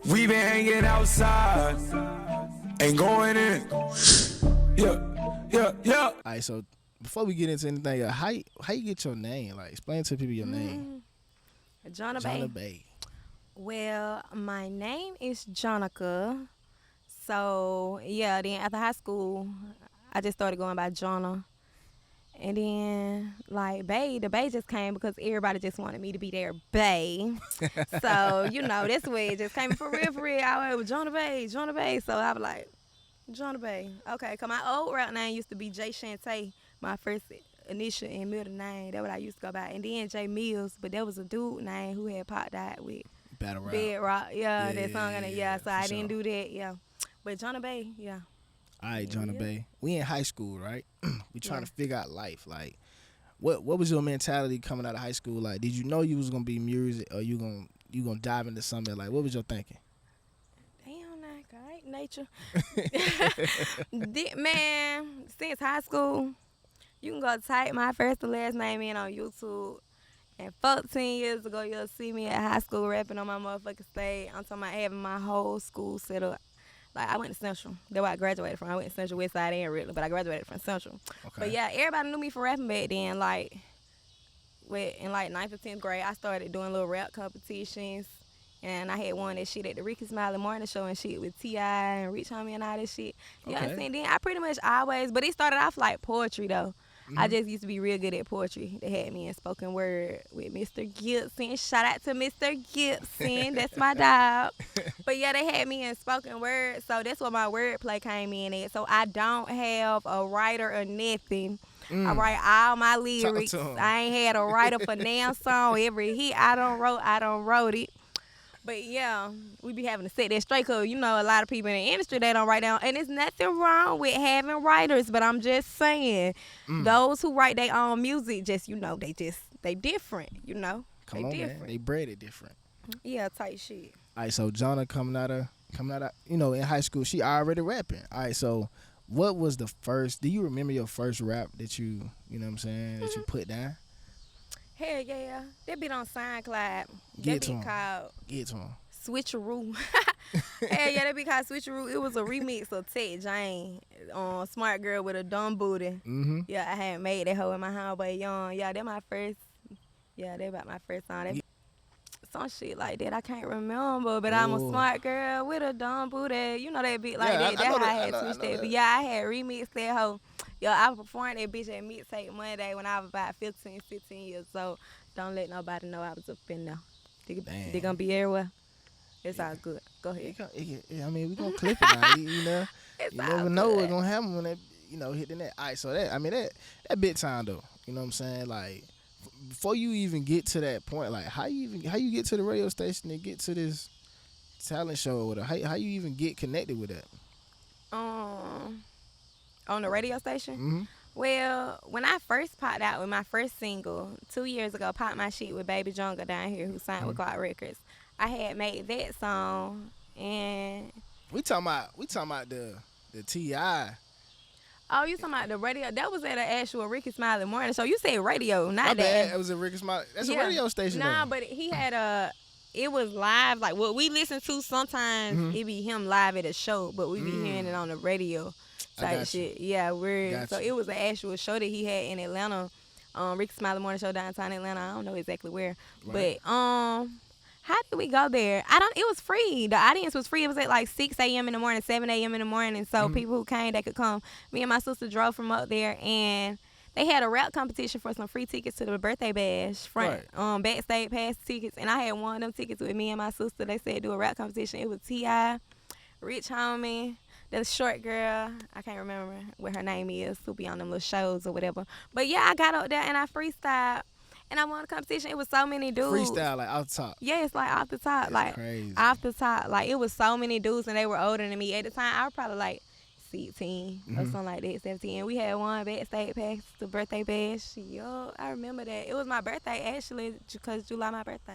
We been hanging outside, ain't going in. Yeah. All right, so before we get into anything, how you get your name? Like, explain to people your name. Jonna Bae. Jonna Bae. Well, my name is Jonica. So, yeah, then after high school, I just started going by Jonna. And then, like, Bae, the Bae just came because everybody just wanted me to be their Bae. So, that's where it just came for real. I was Jonna Bae. So I was like, Jonna Bae. Okay, because my old rap name used to be J. Shantae, my first initial and middle name. That's what I used to go by. And then J. Mills, but that was a dude name who had popped out with Battle Rap. Bedrock. Yeah, that song on it. Yeah, so I sure. didn't do that. Yeah. But Jonna Bae, yeah. All right, Jonna Bae. We in high school, right? We trying Yeah. to figure out life. Like, what was your mentality coming out of high school? Like, did you know you was gonna be music, or you gonna dive into something? Like, what was your thinking? Damn, like, all right, nature. Man, since high school, you can go type my first and last name in on YouTube. And 14 years ago, you'll see me at high school rapping on my motherfucking stage. I'm talking about having my whole school set up. Like, I went to Central. That's where I graduated from. I went to Central, Westside, and Ridley, but I graduated from Central. Okay. But yeah, everybody knew me for rapping back then. Like, in like 9th or 10th grade, I started doing little rap competitions. And I had won that shit at the Ricky Smiley Morning Show and shit with T.I. and Rich Homie and all that shit. You know what I'm saying? Then I pretty much always, but it started off like poetry though. Mm-hmm. I just used to be real good at poetry. They had me in spoken word with Mr. Gibson. Shout out to Mr. Gibson. That's my dog. But yeah, they had me in spoken word. So that's what my wordplay came in at. So I don't have a writer or nothing. I write all my lyrics. I ain't had a writer for now song. Every hit I don't wrote it. But yeah, we be having to set that straight because, a lot of people in the industry, they don't write down. And there's nothing wrong with having writers, but I'm just saying, those who write their own music, they different, Come on, different. man. They bred it different. Yeah, tight shit. All right, so Jonna coming out of, in high school, she already rapping. All right, so what was the first, do you remember your first rap that you that you put down? Hell yeah. That bit on SoundCloud. Get That to bit 'em. called Get to him. Switcheroo. Hell yeah, that bit called Switcheroo. It was a remix of Ted Jane on Smart Girl with a Dumb Booty. Mm-hmm. Yeah, I had made that hoe in my homeboy Young. Yeah, that my first. Yeah, that about my first song. That, some shit like that I can't remember, but I'm a smart girl with a dumb booty. You know that beat like that. That's how I had switched that. But yeah, I had remixed that hoe. Yeah, I performed that bitch at Mixtape Monday when I was about 15 years old. Don't let nobody know I was up in there. They gonna be everywhere. It's all good. Go ahead. I mean, we gonna clip it now. You It's never know what's gonna happen when that hit the net. All right, so that bit time though. You know what I'm saying? Like, before you even get to that point, like how you get to the radio station and get to this talent show or whatever? How you even get connected with that? On the radio station? Mm-hmm. Well, when I first popped out with my first single 2 years ago, Pop My Shit with Baby Jungle down here who signed with Clark Records, I had made that song and we talking about the T.I. Oh, you talking about the radio? That was at an actual Ricky Smiley Morning Show. You said radio, not My that. bad. It was a Ricky Smiley. That's a radio station. Nah, though. but he had it was live. Like what we listen to sometimes, it be him live at a show, but we be hearing it on the radio type shit. Yeah, so it was an actual show that he had in Atlanta, Ricky Smiley Morning Show downtown Atlanta. I don't know exactly where, but how did we go there? It was free. The audience was free. It was at like 6 a.m. in the morning, 7 a.m. in the morning. So people who came, they could come. Me and my sister drove from up there, and they had a rap competition for some free tickets to the birthday bash, backstage pass tickets. And I had one of them tickets with me and my sister. They said do a rap competition. It was T.I., Rich Homie, the short girl. I can't remember what her name is. Who be on them little shows or whatever. But yeah, I got up there and I freestyled. And I won the competition. It was so many dudes. Freestyle, like off the top. Yeah, it's like off the top. That's like crazy. Off the top. Like it was so many dudes and they were older than me. At the time, I was probably like 16 or something like that, 17. And we had one backstage pass, the birthday bash. Yo, I remember that. It was my birthday actually, because July my birthday.